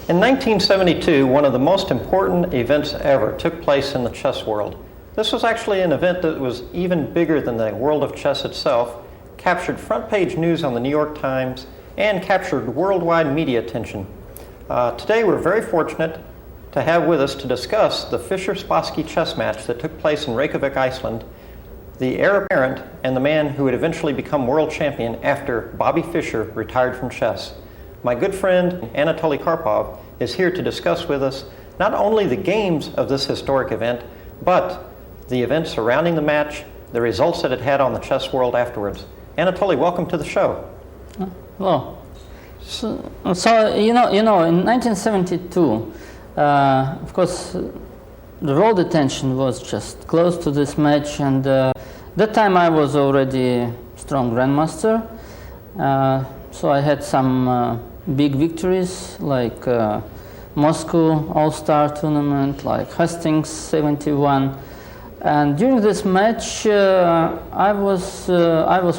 In 1972, one of the most important events ever took place in the chess world. This was actually an event that was even bigger than the world of chess itself, captured front-page news on the New York Times, and captured worldwide media attention. Today we're very fortunate to have with us to discuss the Fishera-Spassky chess match that took place in Reykьявik, Iceland, the heir apparent and the man who would eventually become world champion after Bobby Fischer retired from chess. My good friend Anatolий Karpov is here to discuss with us not only the games of this historic event, but the events surrounding the match, the results that it had on the chess world afterwards. Anatoly, welcome to the show. Hello. So you know, in 1972, of course, the world attention was just close to this match, and that time I was already strong grandmaster. So I had some big victories, like Moscow All-Star Tournament, like Hastings 71. And during this match, I was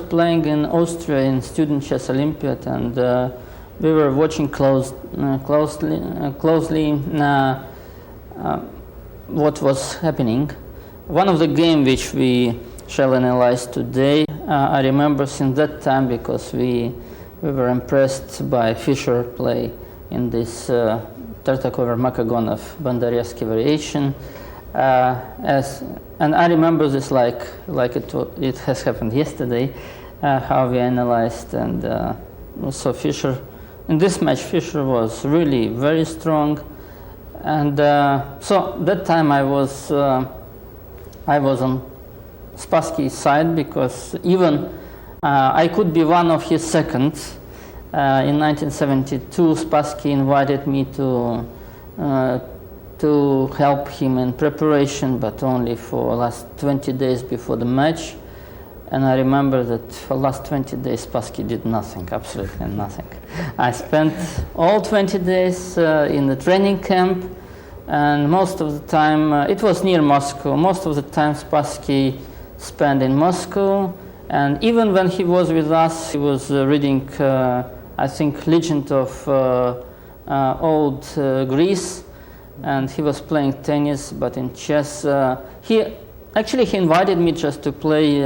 playing in Austria in Student Chess Olympiad, and we were watching closely what was happening. One of the games which we shall analyze today, I remember since that time because we were impressed by Fishera play in this Tartakover-Makagonov Bondarevsky variation. And I remember this like it has happened yesterday, how we analyzed, and so Fishera, in this match Fishera was really very strong, and so that time I was on Spassky's side, because even I could be one of his seconds. In 1972, Spassky invited me to help him in preparation, but only for last 20 days before the match. And I remember that for last 20 days Spassky did nothing, absolutely nothing. I spent all 20 days in the training camp, and most of the time, it was near Moscow, most of the time Spassky spent in Moscow. And even when he was with us, he was reading, I think, Legend of Old Greece, and he was playing tennis. But in chess, he invited me just to play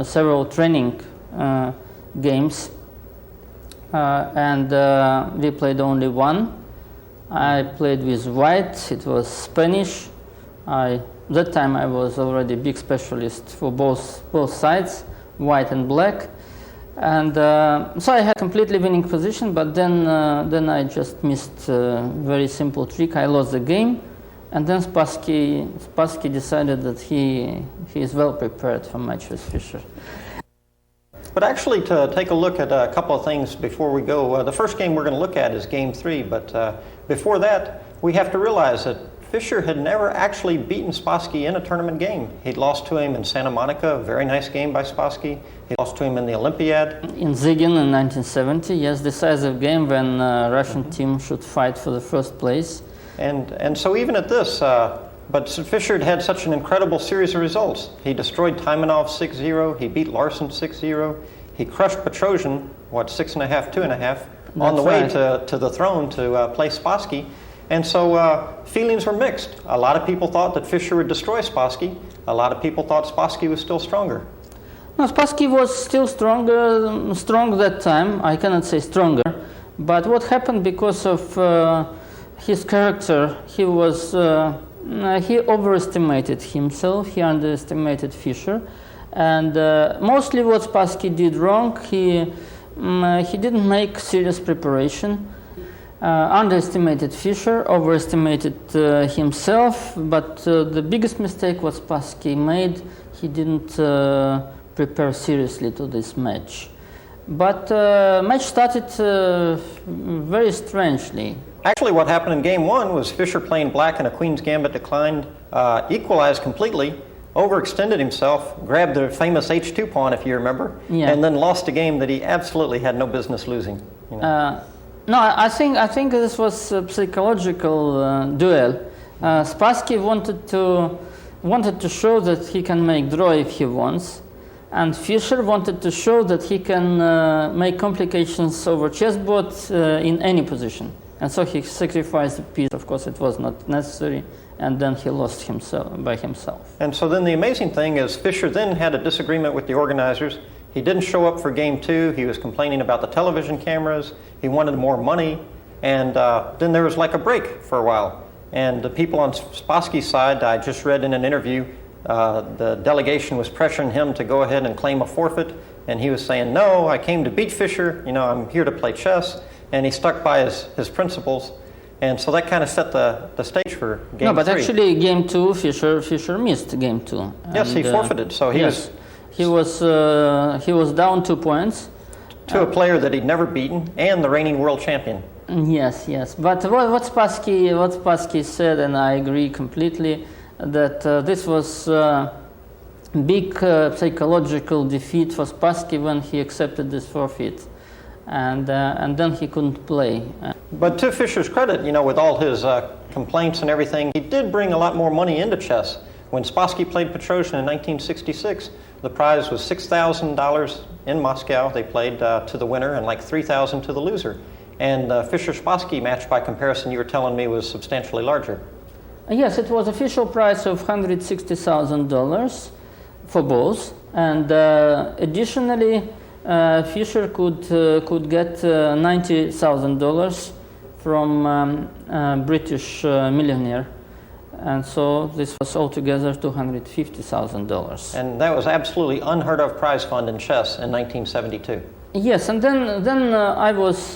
several training games, and we played only one. I played with white. It was Spanish. That time I was already a big specialist for both sides, white and black, and so I had completely winning position. But then I just missed a very simple trick. I lost the game, and then Spassky decided that he is well prepared for match with Fischer. But actually, to take a look at a couple of things before we go, the first game we're going to look at is Game 3. But before that, we have to realize that Fischer had never actually beaten Spassky in a tournament game. He'd lost to him in Santa Monica, a very nice game by Spassky. He lost to him in the Olympiad. In Zigin in 1970, yes, decisive game when Russian team should fight for the first place. And so even at this, but Fischer had such an incredible series of results. He destroyed Taimanov 6-0, he beat Larsen 6-0, he crushed Petrosian, 6.5, 2.5, on the way to the throne to play Spassky. And so feelings were mixed. A lot of people thought that Fischer would destroy Spassky. A lot of people thought Spassky was still stronger. No, Spassky was still strong that time. I cannot say stronger. But what happened, because of his character, he overestimated himself. He underestimated Fischer. And mostly what Spassky did wrong, he didn't make serious preparation. Underestimated Fischer, overestimated himself, but the biggest mistake what Spassky made, he didn't prepare seriously to this match. But match started very strangely. Actually, what happened in Game 1 was Fischer playing black and a Queen's Gambit declined, equalized completely, overextended himself, grabbed the famous H2 pawn, if you remember, and then lost a game that he absolutely had no business losing. You know? No, I think this was a psychological duel. Spassky wanted to show that he can make draw if he wants, and Fischer wanted to show that he can make complications over chessboard in any position. And so he sacrificed a piece. Of course, it was not necessary, and then he lost himself by himself. And so then the amazing thing is Fischer then had a disagreement with the organizers. He didn't show up for game 2. He was complaining about the television cameras. He wanted more money. And then there was like a break for a while. And the people on Spassky's side, I just read in an interview, the delegation was pressuring him to go ahead and claim a forfeit. And he was saying, no, I came to beat Fischer. You know, I'm here to play chess. And he stuck by his principles. And so that kind of set the stage for game 3. No, but actually game 2, Fischer missed game 2. Yes, he forfeited. So he was down 2 points. To a player that he'd never beaten and the reigning world champion. Yes. But what Spassky said, and I agree completely, that this was big psychological defeat for Spassky when he accepted this forfeit, and then he couldn't play. But to Fischer's credit, you know, with all his complaints and everything, he did bring a lot more money into chess. When Spassky played Petrosian in 1966, the prize was $6,000 in Moscow. They played to the winner and like $3,000 to the loser. And the Fischer-Spassky match, by comparison, you were telling me, was substantially larger. Yes, it was official price of $160,000 for both. And additionally, Fischer could get $90,000 from British millionaire. And so this was altogether $250,000. And that was absolutely unheard of prize fund in chess in 1972. Yes, and then I was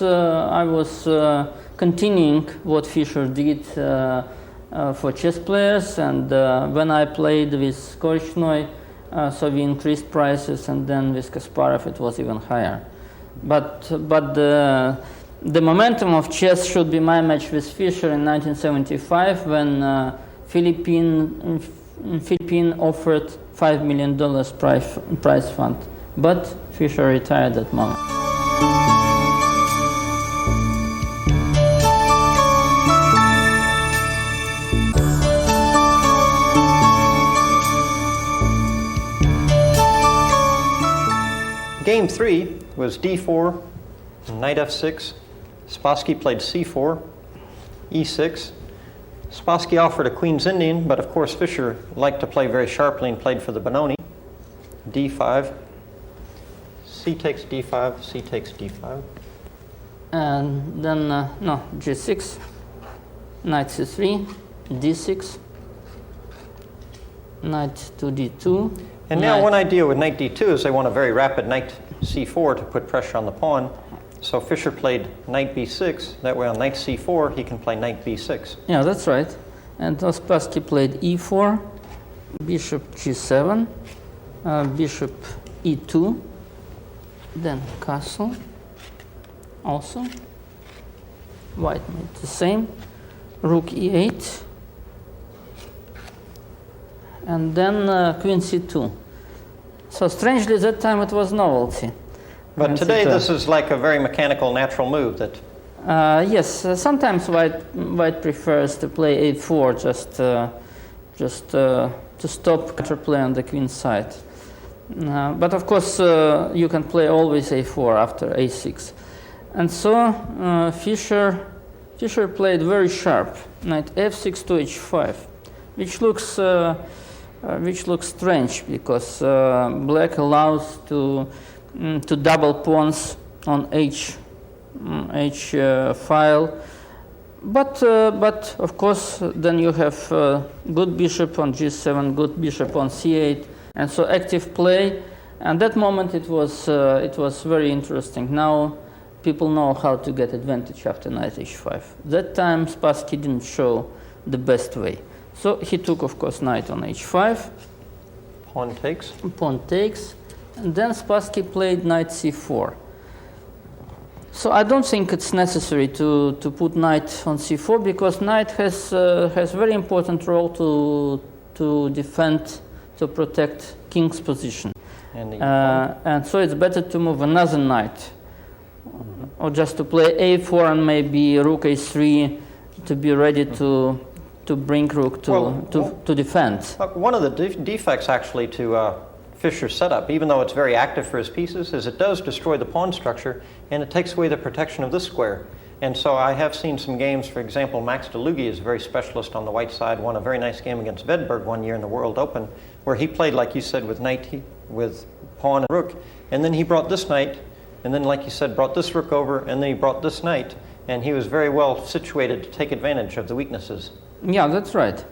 continuing what Fischer did for chess players, and when I played with Korchnoi, so we increased prices, and then with Kasparov it was even higher. But the momentum of chess should be my match with Fischer in 1975, when Philippine offered $5 million prize fund, but Fischer retired that moment. Game 3 was d4, knight f6. Spassky played c4, e6. Spassky offered a Queen's Indian, but of course Fischer liked to play very sharply and played for the Benoni. d5, c takes d5, c takes d5. And then, g6, knight c3, d6, knight to d2. And now one idea with knight d2 is they want a very rapid knight c4 to put pressure on the pawn. So Fischer played knight b6. That way on knight c4, he can play knight b6. Yeah, that's right. And Spassky played e4, bishop g7, bishop e2, then castle. Also, white made the same. Rook e8, and then queen c2. So strangely, that time it was novelty. But today, this is like a very mechanical, natural move. That yes, sometimes white prefers to play a4 just to stop counterplay on the queen side. But of course, you can play always a4 after a6. And so Fischer played very sharp, knight f6 to h5, which looks strange because black allows to double pawns on h file, but of course then you have good bishop on g7, good bishop on c8, and so active play. And that moment it was very interesting. Now people know how to get advantage after knight h5. That time Spassky didn't show the best way. So he took, of course, knight on h5. Pawn takes. Pawn takes. And then Spassky played knight c4. So I don't think it's necessary to put knight on c4, because knight has very important role to defend, to protect king's position. And so it's better to move another knight, or just to play a4 and maybe rook a3 to be ready to bring rook to defend. One of the defects actually to Fischer's setup, even though it's very active for his pieces, is it does destroy the pawn structure and it takes away the protection of this square. And so I have seen some games, for example, Max DeLugie is a very specialist on the white side, won a very nice game against Vedberg one year in the World Open, where he played, like you said, with with pawn and rook, and then he brought this knight, and then, like you said, brought this rook over, and then he brought this knight, and he was very well situated to take advantage of the weaknesses. Yeah, that's right.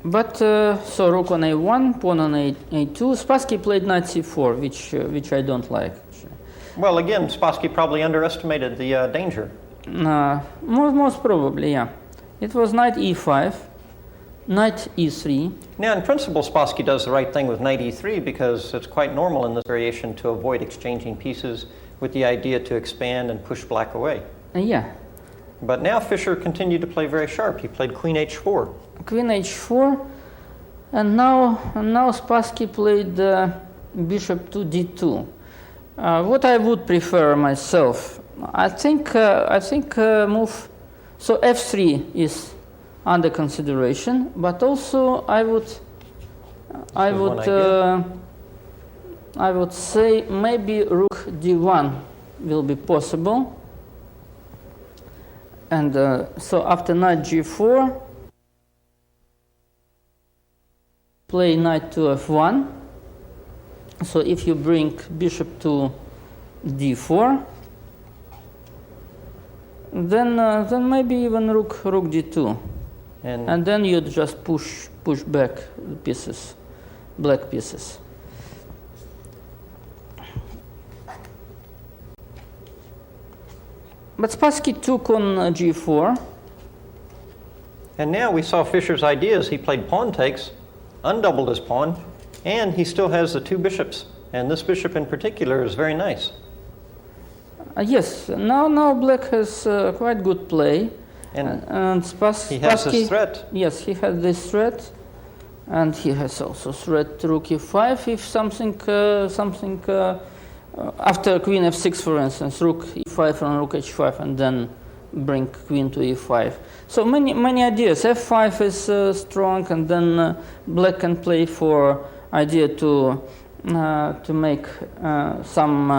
But, so rook on a1, pawn on a2, Spassky played knight c4, which I don't like. Well, again, Spassky probably underestimated the danger. Most probably, yeah. It was knight e5, knight e3. Now, in principle, Spassky does the right thing with knight e3 because it's quite normal in this variation to avoid exchanging pieces with the idea to expand and push black away. Yeah. But now Fischer continued to play very sharp. He played queen h4. Queen h4, and now Spassky played bishop to d2. What I would prefer myself, I think move. So f3 is under consideration, but also I would say maybe rook d1 will be possible. And so after knight g4, play knight to f1. So if you bring bishop to d4, then maybe even rook d2, and then you just push back the pieces, black pieces. But Spassky took on g4. And now we saw Fischer's ideas. He played pawn takes, undoubled his pawn, and he still has the two bishops. And this bishop in particular is very nice. Yes, now black has quite good play. And Spassky, he has this threat. Yes, he has this threat. And he has also threat rook e5 if something after queen f6, for instance, rook e5 and rook h5, and then bring queen to e5. So many ideas. f5 is strong, and then black can play for idea to make some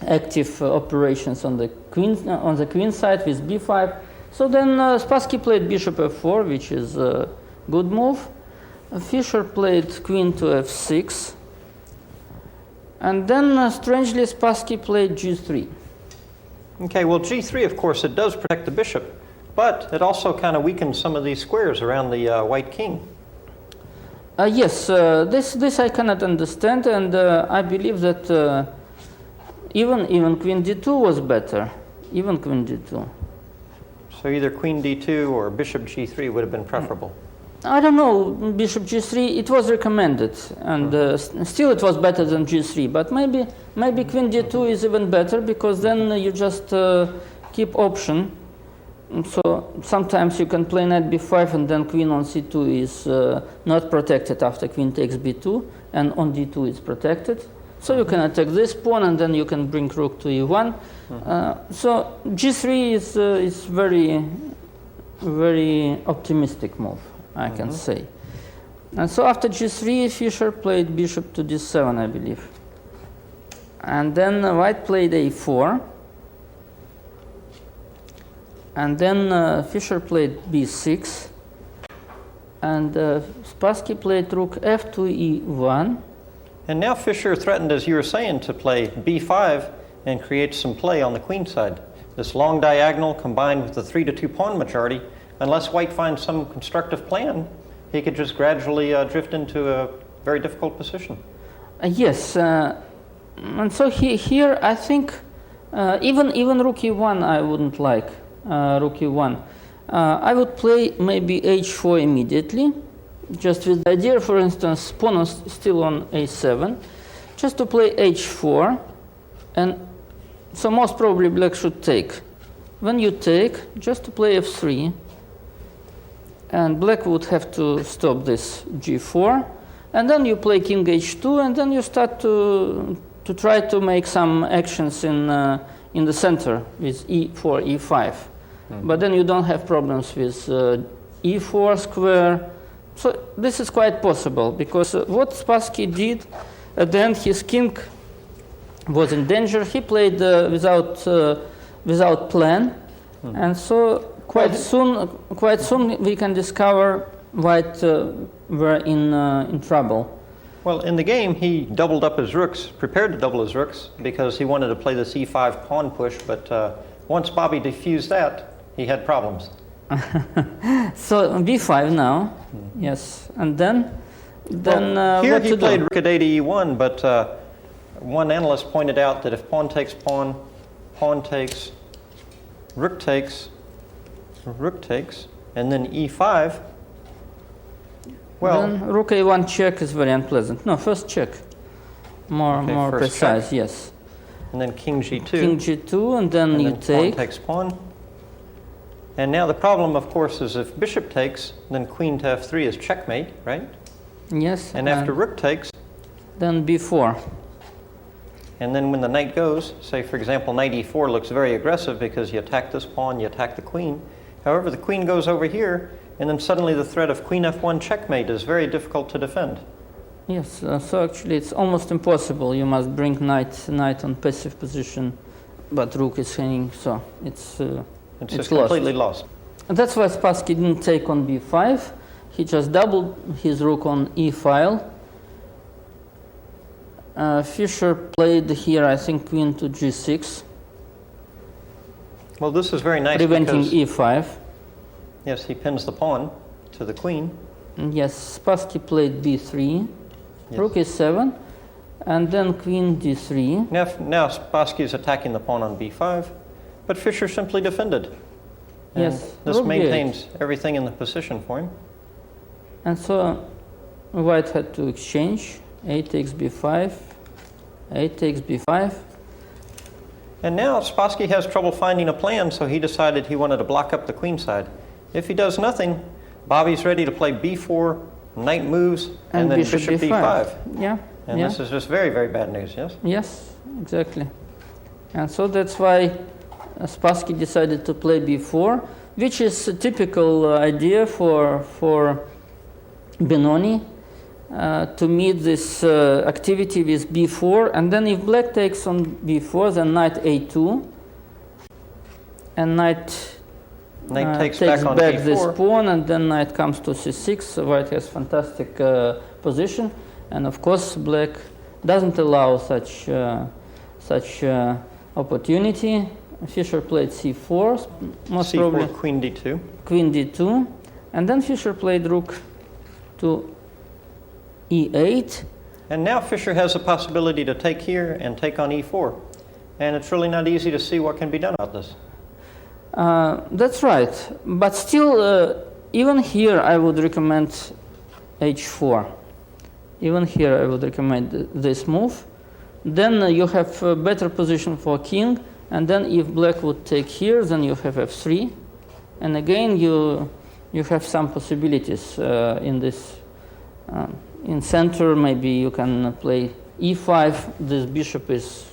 active operations on the queen side with b5. So then Spassky played bishop f4, which is a good move. Fischer played queen to f6. And then, strangely, Spassky played g3. Okay, well, g3, of course, it does protect the bishop, but it also kind of weakens some of these squares around the white king. Yes, this I cannot understand, and I believe that even queen d2 was better, even queen d2. So either queen d2 or bishop g3 would have been preferable. I don't know, bishop g3, it was recommended, and still it was better than g3, but maybe queen d2 is even better, because then you just keep option. So sometimes you can play knight b5, and then queen on c2 is not protected after queen takes b2, and on d2 is protected. So you can attack this pawn, and then you can bring rook to e1. So g3 is very, very optimistic move, I can say. And so after g3, Fischer played bishop to d7, I believe. And then white played a4. And then Fischer played b6. And Spassky played rook f to e1. And now Fischer threatened, as you were saying, to play b5 and create some play on the queen side. This long diagonal combined with the 3-2 pawn majority, unless white finds some constructive plan, he could just gradually drift into a very difficult position. Yes, and so here I think even rook e1 I wouldn't like, rook e1. I would play maybe h4 immediately, just with the idea, for instance, pawn is still on a7, just to play h4, and so most probably black should take. When you take, just to play f3, and black would have to stop this g4, and then you play king h2, and then you start to try to make some actions in the center with e4, e5. But then you don't have problems with e4 square. So this is quite possible, because what Spassky did at the end, his king was in danger. He played without without plan, and so quite soon we can discover white were in trouble. Well, in the game, he doubled up his rooks, prepared to double his rooks, because he wanted to play this e5 pawn push, but once Bobby defused that, he had problems. So b5 now, yes, and then here what he to played do? rook at e1, but one analyst pointed out that if pawn takes pawn, pawn takes, rook takes, and then e5, well, then rook a1 check is very unpleasant. No, first check, more precise, check. yes. And then king g2. King g2, and then you take. Pawn takes pawn. And now the problem, of course, is if bishop takes, then queen to f3 is checkmate, right? Yes. And after rook takes, then b4. and then when the knight goes, say for example knight e4 looks very aggressive because you attack this pawn, you attack the queen. However, the queen goes over here, and then suddenly the threat of queen f1 checkmate is very difficult to defend. Yes, so actually it's almost impossible. You must bring knight on passive position, but rook is hanging, so it's just completely lost. And that's why Spassky didn't take on b5. He just doubled his rook on e file. Fischer played here, I think, queen to g6. Well, this is very nice preventing because, e5. yes, he pins the pawn to the queen. Yes, Spassky played b3, Yes. rook e7, and then queen d3. Now Spassky is attacking the pawn on b5, but Fischer simply defended. And Yes, this rook maintains everything in the position for him. And so white had to exchange. A takes b5, A takes b5. And now Spassky has trouble finding a plan, so he decided he wanted to block up the queen side. If he does nothing, Bobby's ready to play b4, knight moves, and then bishop b5. Yeah. And this is just very, very bad news, yes? Yes, exactly. And so that's why Spassky decided to play b4, which is a typical idea for Benoni, to meet this activity with b4, and then if black takes on b4, then knight a2, and knight takes back on this b4. pawn, and then knight comes to c6. So white has fantastic position, and of course black doesn't allow such opportunity. Fischer played c4, most c4, probably queen d2. queen d2, and then Fischer played rook to e8. And now Fischer has the possibility to take here and take on e4. And it's really not easy to see what can be done about this. That's right, but still, even here I would recommend h4. Even here I would recommend this move. Then you have a better position for king, and then if black would take here, then you have f3. And again, you have some possibilities in this. In center, maybe you can play e5. This bishop is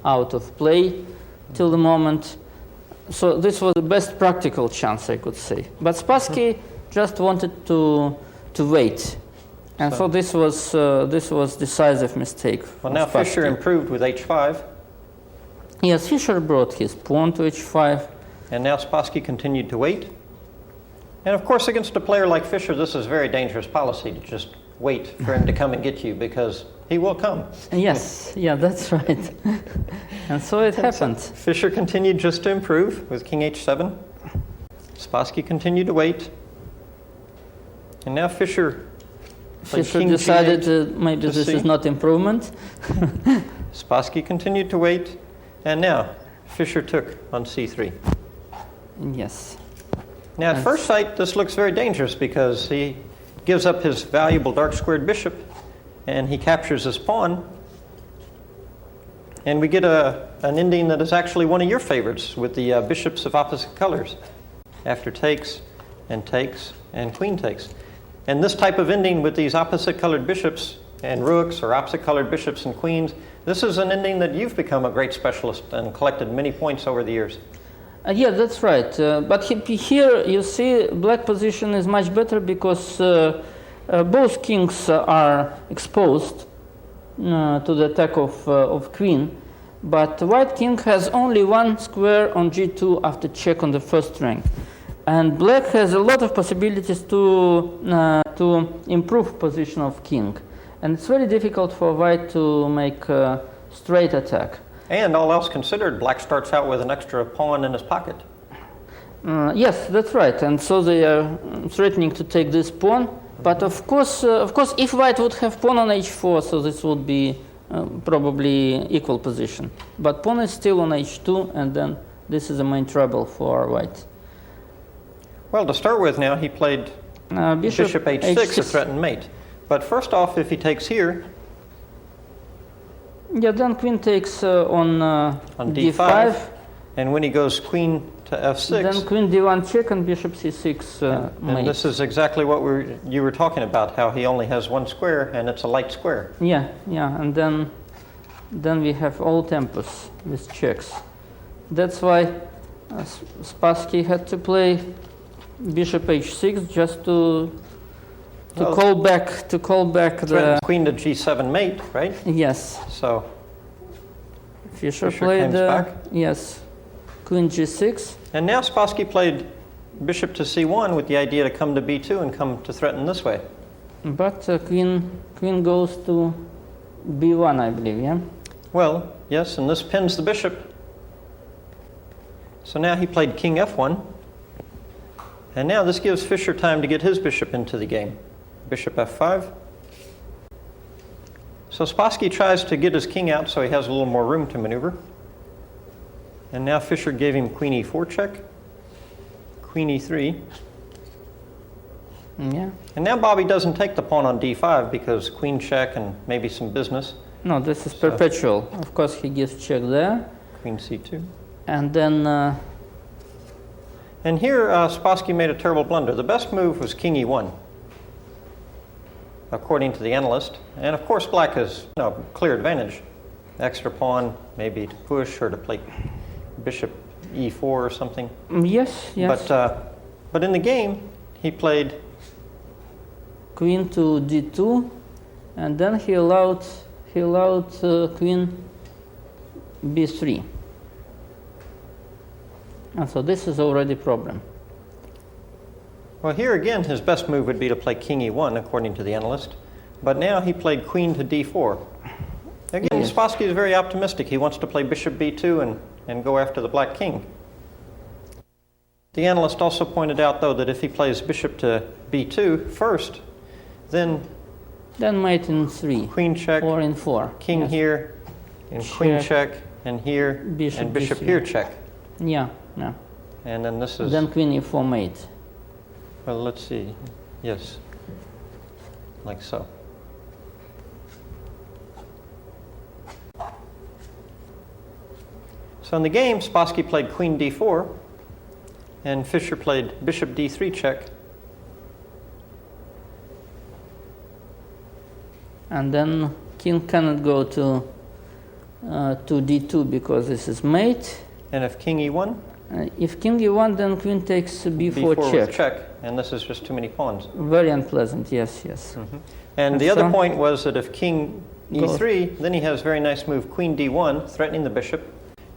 out of play till the moment. So this was the best practical chance, I could say. But Spassky just wanted to wait, and so this was decisive mistake. Well, now Spassky. Fischer improved with h5. Yes, Fischer brought his pawn to h5. And now Spassky continued to wait. And of course, against a player like Fischer, this is very dangerous policy to just wait for him to come and get you, because he will come. Yes, yeah, that's right. And so it happened. So Fischer continued just to improve with king h7. Spassky continued to wait. And now Fischer king decided G8 maybe to this see. is not improvement. Spassky continued to wait. And now Fischer took on c3. Yes. Now, at first sight, this looks very dangerous because he gives up his valuable dark squared bishop and he captures his pawn. And we get an ending that is actually one of your favorites with the bishops of opposite colors. After takes and queen takes. And this type of ending with these opposite colored bishops and rooks or opposite colored bishops and queens, this is an ending that you've become a great specialist and collected many points over the years. Yeah, that's right. But here you see black position is much better because both kings are exposed to the attack of queen. but white king has only one square on g2 after check on the first rank. And black has a lot of possibilities to improve position of king. And it's very difficult for white to make a straight attack. And all else considered, black starts out with an extra pawn in his pocket. Yes, that's right. And so they are threatening to take this pawn. But of course, if white would have pawn on h4, so this would be probably equal position. But pawn is still on h2, and then this is the main trouble for white. Well, to start with now, he played bishop h6 to threaten mate. But first off, if he takes here... Yeah, then queen takes on d5. And when he goes queen to f6... Then queen d1 check and bishop c6 mate. And this is exactly what you were talking about, how he only has one square, and it's a light square. Yeah, and then we have all tempos with checks. That's why Spassky had to play bishop h6 just to call back the queen to g7 mate, right? Yes. So Fischer played back. Yes, queen g6. And now Spassky played bishop to c1 with the idea to come to b2 and come to threaten this way. But queen goes to b1, I believe. Yeah. Well, yes, and this pins the bishop. So now he played king f1. And now this gives Fischer time to get his bishop into the game. Bishop f5. So Spassky tries to get his king out so he has a little more room to maneuver. And now Fischer gave him queen e4 check, queen e3. Yeah. And now Bobby doesn't take the pawn on d5 because queen check and maybe some business. No, this is perpetual. Of course, he gives check there. Queen c2. And then... And here, Spassky made a terrible blunder. The best move was king e1, according to the analyst. And of course, black has clear advantage. Extra pawn, maybe to push or to play bishop e4 or something. Yes. But in the game, he played queen to d2, and then he allowed queen b3. And so this is already a problem. Well, here again, his best move would be to play king e1, according to the analyst. But now he played queen to d4. Again, yes. Spassky is very optimistic. He wants to play bishop b2 and go after the black king. The analyst also pointed out, though, that if he plays bishop to b2 first, then mate in 3. Queen check. Or in 4. King here, and check. Queen check, and here, and bishop here check. Yeah. And then this is... Then queen e4 mate. Well, let's see. Yes. Like so. So in the game, Spassky played queen d4, and Fischer played bishop d3 check. And then king cannot go to d2 because this is mate. And if king e1? If king e1, then queen takes b4 check. With check, and this is just too many pawns. Very unpleasant, yes. Mm-hmm. And the other point was that if king e3, then he has very nice move queen d1, threatening the bishop.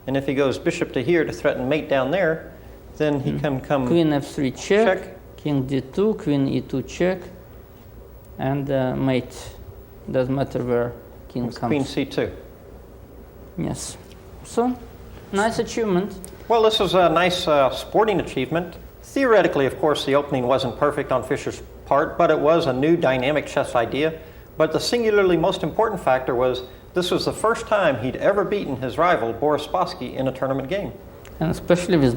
And if he goes bishop to here to threaten mate down there, then he can come... Queen f3 check, king d2, queen e2 check, and mate. Doesn't matter where king comes. Queen c2. Yes. So, nice achievement. Well, this was a nice sporting achievement. Theoretically, of course, the opening wasn't perfect on Fischer's part, but it was a new dynamic chess idea. But the singularly most important factor was this was the first time he'd ever beaten his rival, B.Spasский, in a tournament game. And especially with